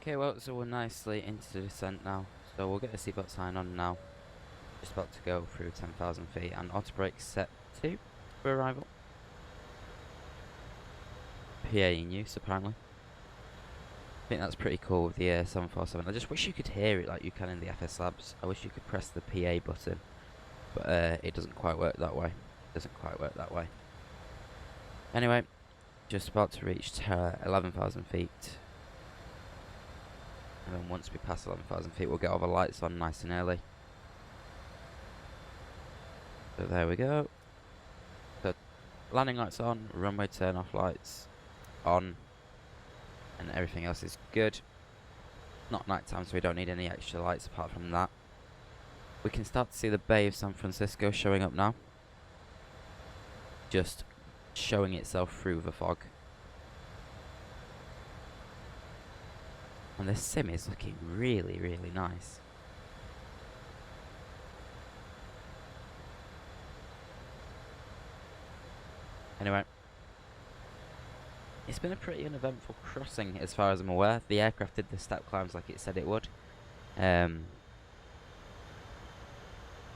Okay, well, so we're nicely into the descent now. So we'll get the seatbelt sign on now. Just about to go through 10,000 feet and auto brakes set to for arrival. PA in use, apparently. I think that's pretty cool with the 747. I just wish you could hear it like you can in the FS Labs. I wish you could press the PA button, but it doesn't quite work that way. Anyway, just about to reach 11,000 feet. And then once we pass 11,000 feet, we'll get all the lights on nice and early. So there we go. So landing lights on, runway turn off lights on, and everything else is good. Not night time, so we don't need any extra lights apart from that. We can start to see the Bay of San Francisco showing up now. Just showing itself through the fog. And this sim is looking really, really nice. Anyway, it's been a pretty uneventful crossing as far as I'm aware. The aircraft did the step climbs like it said it would. And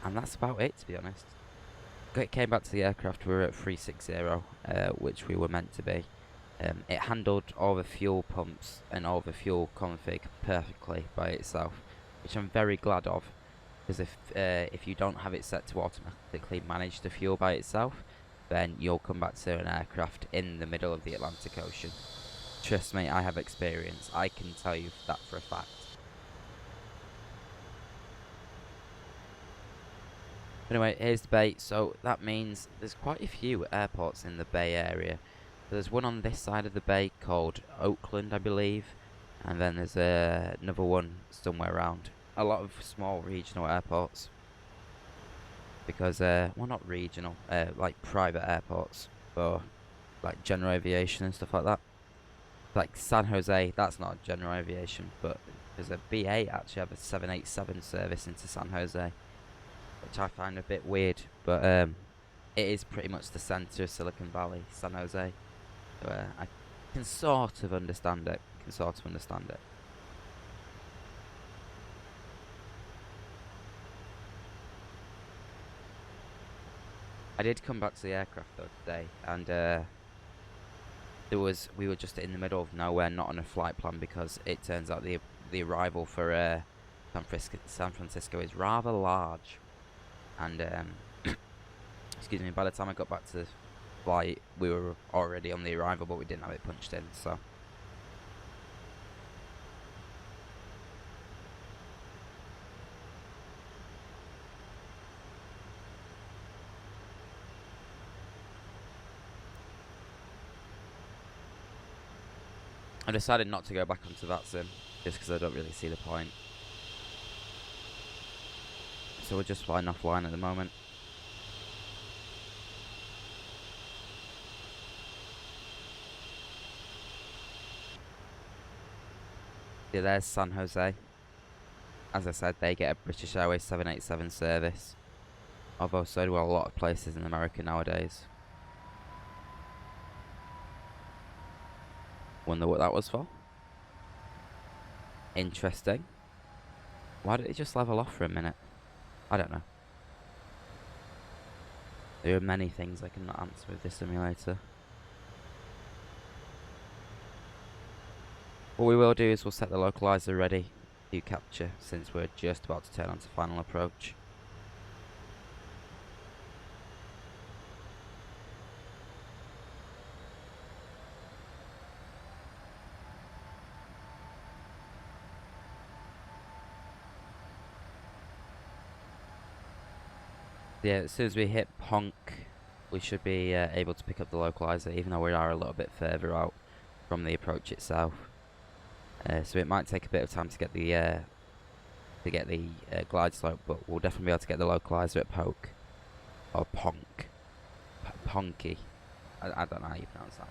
that's about it, to be honest. It came back to the aircraft, we were at 360, which we were meant to be. It handled all the fuel pumps and all the fuel config perfectly by itself, which I'm very glad of, because if you don't have it set to automatically manage the fuel by itself, then you'll come back to an aircraft in the middle of the Atlantic Ocean. Trust me, I have experience. I can tell you that for a fact. Anyway, here's the Bay. So that means there's quite a few airports in the Bay Area. There's one on this side of the Bay called Oakland, I believe. And then there's another one somewhere around. A lot of small regional airports. Because, well, not regional, like private airports for like general aviation and stuff like that. Like San Jose, that's not general aviation, but there's a BA actually have a 787 service into San Jose, which I find a bit weird, but it is pretty much the centre of Silicon Valley, San Jose. So I can sort of understand it. I did come back to the aircraft though today, and we were just in the middle of nowhere, not on a flight plan, because it turns out the arrival for San Francisco is rather large, and excuse me, by the time I got back to the flight, we were already on the arrival, but we didn't have it punched in, so. I decided not to go back onto that sim, just because I don't really see the point. So we're just flying offline at the moment. Yeah, there's San Jose. As I said, they get a British Airways 787 service. Although so do a lot of places in America nowadays. Wonder what that was for. Interesting. Why did it just level off for a minute? I don't know. There are many things I cannot answer with this simulator. What we will do is we'll set the localizer ready to capture, since we're just about to turn on to final approach. Yeah, as soon as we hit Ponk, we should be able to pick up the localizer, even though we are a little bit further out from the approach itself. So it might take a bit of time to get the glide slope, but we'll definitely be able to get the localizer at Poke or Ponk, Ponky. I don't know how you pronounce that.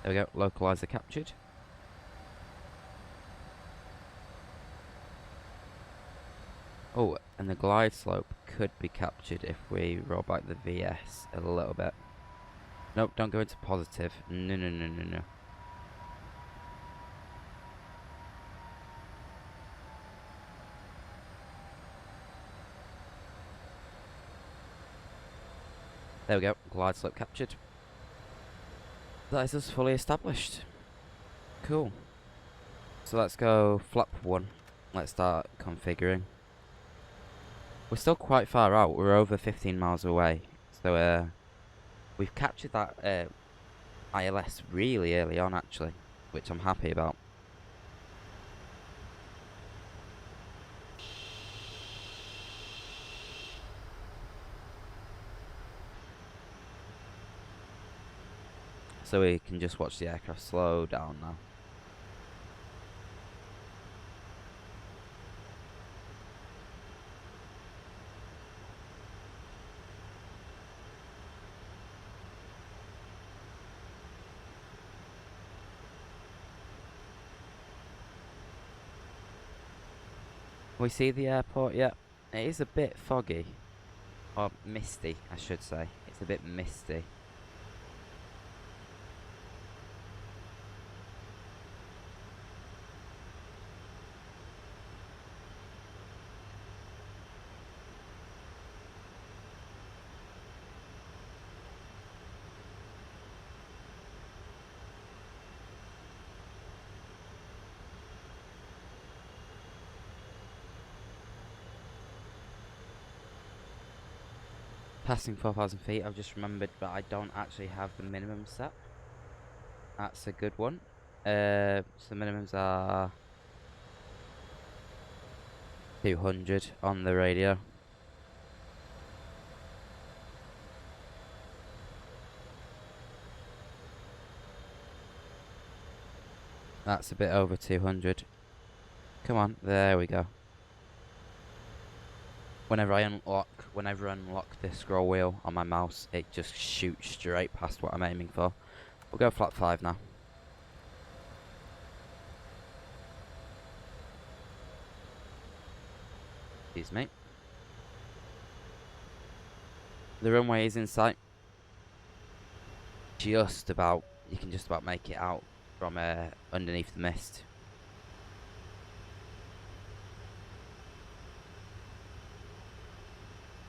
There we go, localizer captured. Oh, and the glide slope could be captured if we roll back the VS a little bit. Nope, don't go into positive. No, no, no, no, no. There we go. Glide slope captured. That is us fully established. Cool. So let's go flap 1. Let's start configuring. We're still quite far out. We're over 15 miles away. So we've captured that ILS really early on actually, which I'm happy about. So we can just watch the aircraft slow down now. We see the airport yet? It is a bit foggy. Or misty, I should say. It's a bit misty. Passing 4,000 feet, I've just remembered that I don't actually have the minimum set. That's a good one. So the minimums are 200 on the radio. That's a bit over 200. Come on, there we go. Whenever I unlock the scroll wheel on my mouse, it just shoots straight past what I'm aiming for. We'll go flat 5 now. Excuse me. The runway is in sight. Just about, you can just about make it out from underneath the mist.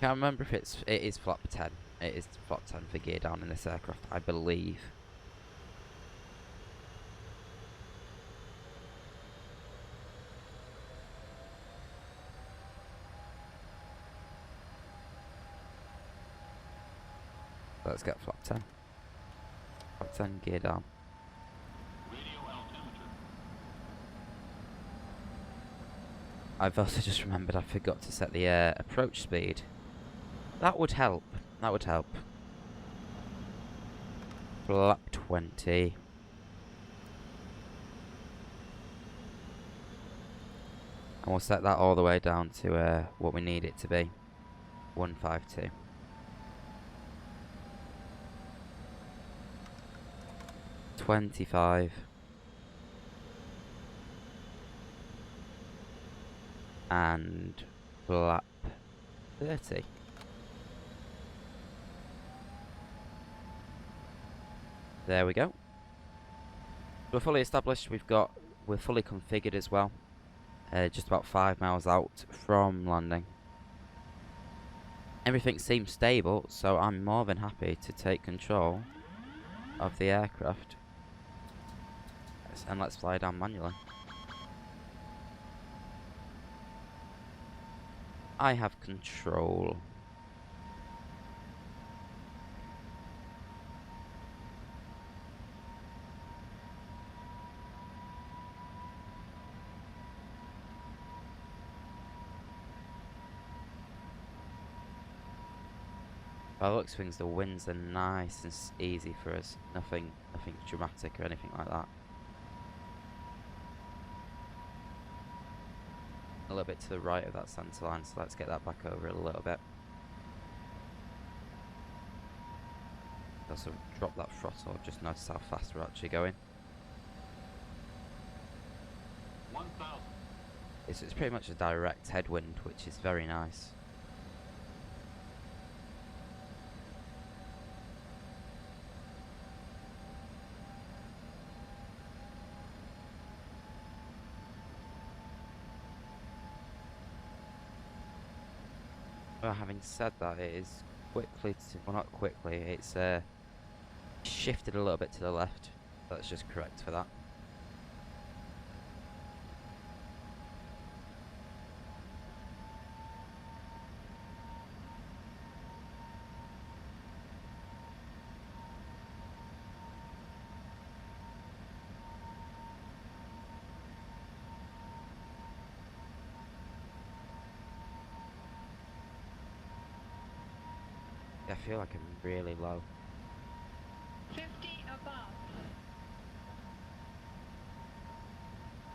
Can't remember if it is flap 10. It is flap 10 for gear down in this aircraft, I believe. Let's get flap 10. Flap 10, gear down. I've also just remembered I forgot to set the approach speed. That would help. That would help. Flap 20. And we'll set that all the way down to what we need it to be. 152. $25. And flap 30. There we go. We're fully established. We're fully configured as well. Just about 5 miles out from landing. Everything seems stable, so I'm more than happy to take control of the aircraft. And let's fly down manually. I have control. By the looks of things, the winds are nice and easy for us. Nothing dramatic or anything like that. A little bit to the right of that centre line, so let's get that back over a little bit. Also drop that throttle, just notice how fast we're actually going. 1,000. It's pretty much a direct headwind, which is very nice. Well, having said that, it is quickly, well not quickly, it's shifted a little bit to the left. Let's just correct for that. I feel like I'm really low. 50 above.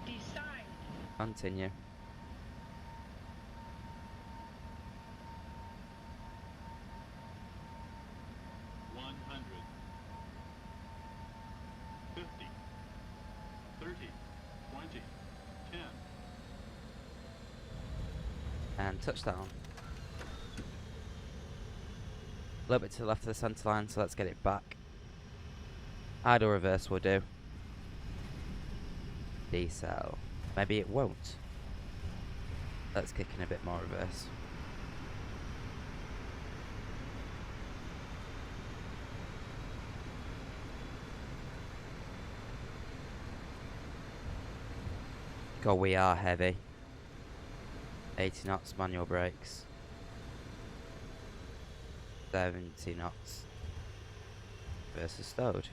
Decide. Continue. And touchdown. A little bit to the left of the centre line, so let's get it back. Idle reverse will do. Decel. Maybe it won't. Let's kick in a bit more reverse. God, we are heavy. 80 knots manual brakes. 70 knots versus stowed.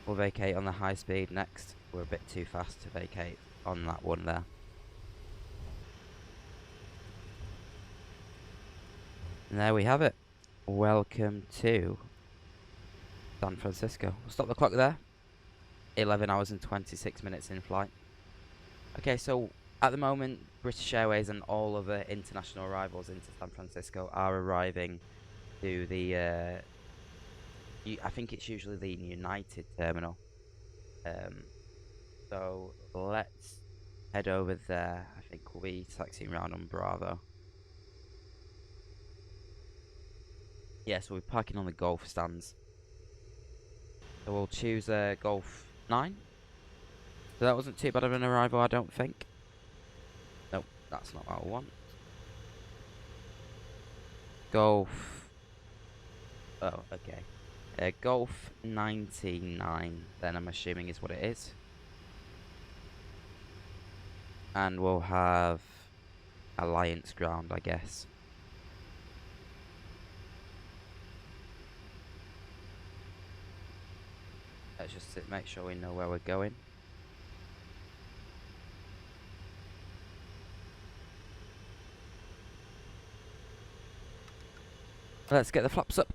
We'll vacate on the high speed next. We're a bit too fast to vacate on that one there. And there we have it. Welcome to San Francisco. We'll stop the clock there. 11 hours and 26 minutes in flight. Okay, so at the moment, British Airways and all other international arrivals into San Francisco are arriving to the, I think it's usually the United terminal. So let's head over there. I think we'll be taxiing around on Bravo. Yeah, so we're parking on the Golf stands. So we'll choose Golf 9. So that wasn't too bad of an arrival, I don't think. Nope, that's not what I want. Golf. Oh, okay. Golf 99, then I'm assuming is what it is. And we'll have Alliance ground, I guess. Let's just make sure we know where we're going. Let's get the flaps up.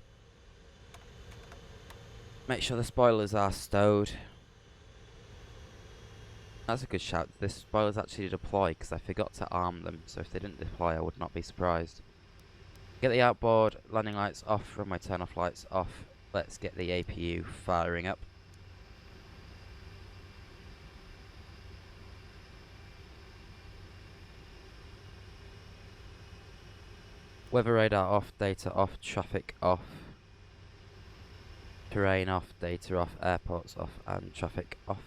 Make sure the spoilers are stowed. That's a good shout. The spoilers actually deploy because I forgot to arm them, so if they didn't deploy I would not be surprised. Get the outboard landing lights off, runway turn off lights off. Let's get the APU firing up. Weather radar off, data off, traffic off. Terrain off, data off, airports off, and traffic off.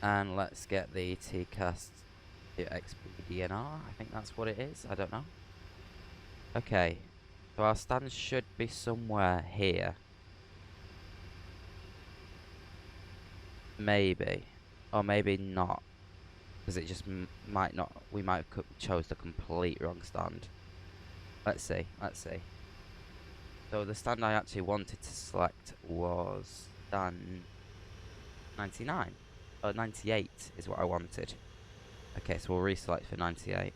And let's get the TCAS to XPDNR. I think that's what it is. I don't know. Okay. So our stand should be somewhere here. Maybe. Or maybe not. Because it just might not. We might have chose the complete wrong stand. Let's see. Let's see. So the stand I actually wanted to select was stand 99. Oh, 98 is what I wanted. Okay, so we'll reselect for 98.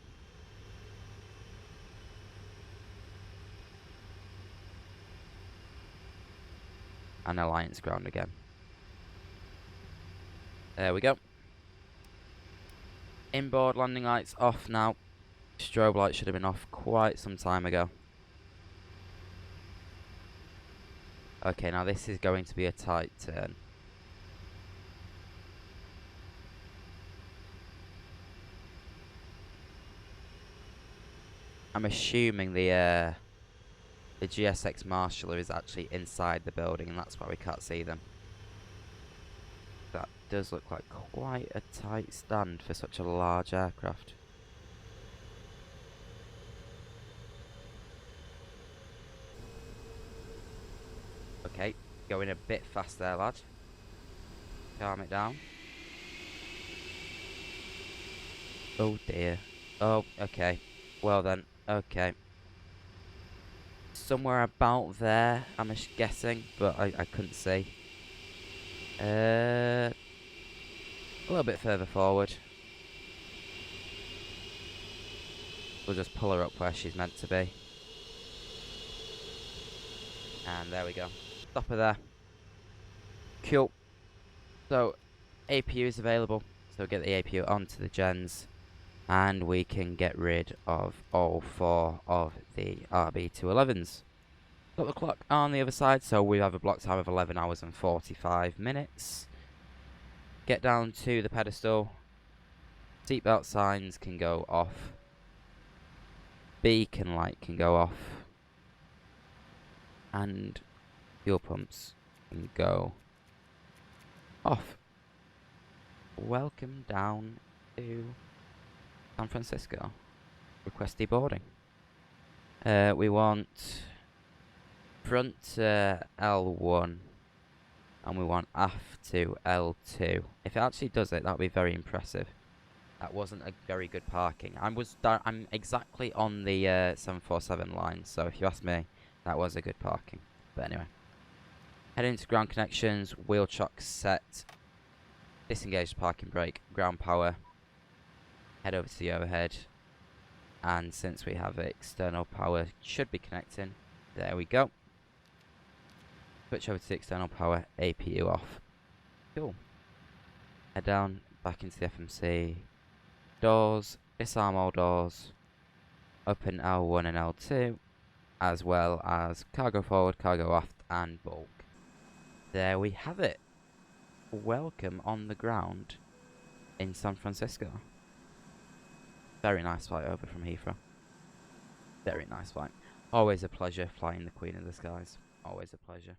And Alliance ground again. There we go. Inboard landing lights off now. Strobe light should have been off quite some time ago. Okay, now this is going to be a tight turn. I'm assuming the GSX marshaller is actually inside the building, and that's why we can't see them. That does look like quite a tight stand for such a large aircraft. Okay, going a bit fast there, lad. Calm it down. Oh dear. Oh, okay. Well then, okay. Somewhere about there, I'm just guessing, but I couldn't see. A little bit further forward. We'll just pull her up where she's meant to be. And there we go. Stop her there. Cool. So, APU is available. So get the APU onto the gens. And we can get rid of all 4 of the RB211s. Got the clock on the other side, so we have a block time of 11 hours and 45 minutes. Get down to the pedestal. Seatbelt signs can go off. Beacon light can go off. And fuel pumps can go off. Welcome down to San Francisco. Request deboarding. We want front to L1 and we want aft to L2. If it actually does it, that would be very impressive. That wasn't a very good parking. I'm exactly on the 747 line, so if you ask me, that was a good parking. But anyway, head into ground connections, wheel chock set, disengage parking brake, ground power, head over to the overhead, and since we have external power, should be connecting. There we go. Switch over to the external power, APU off. Cool. Head down, back into the FMC. Doors, disarm all doors. Open L1 and L2, as well as cargo forward, cargo aft, and bulk. There we have it. Welcome on the ground in San Francisco. Very nice flight over from Heathrow. Very nice flight. Always a pleasure flying the Queen of the Skies. Always a pleasure.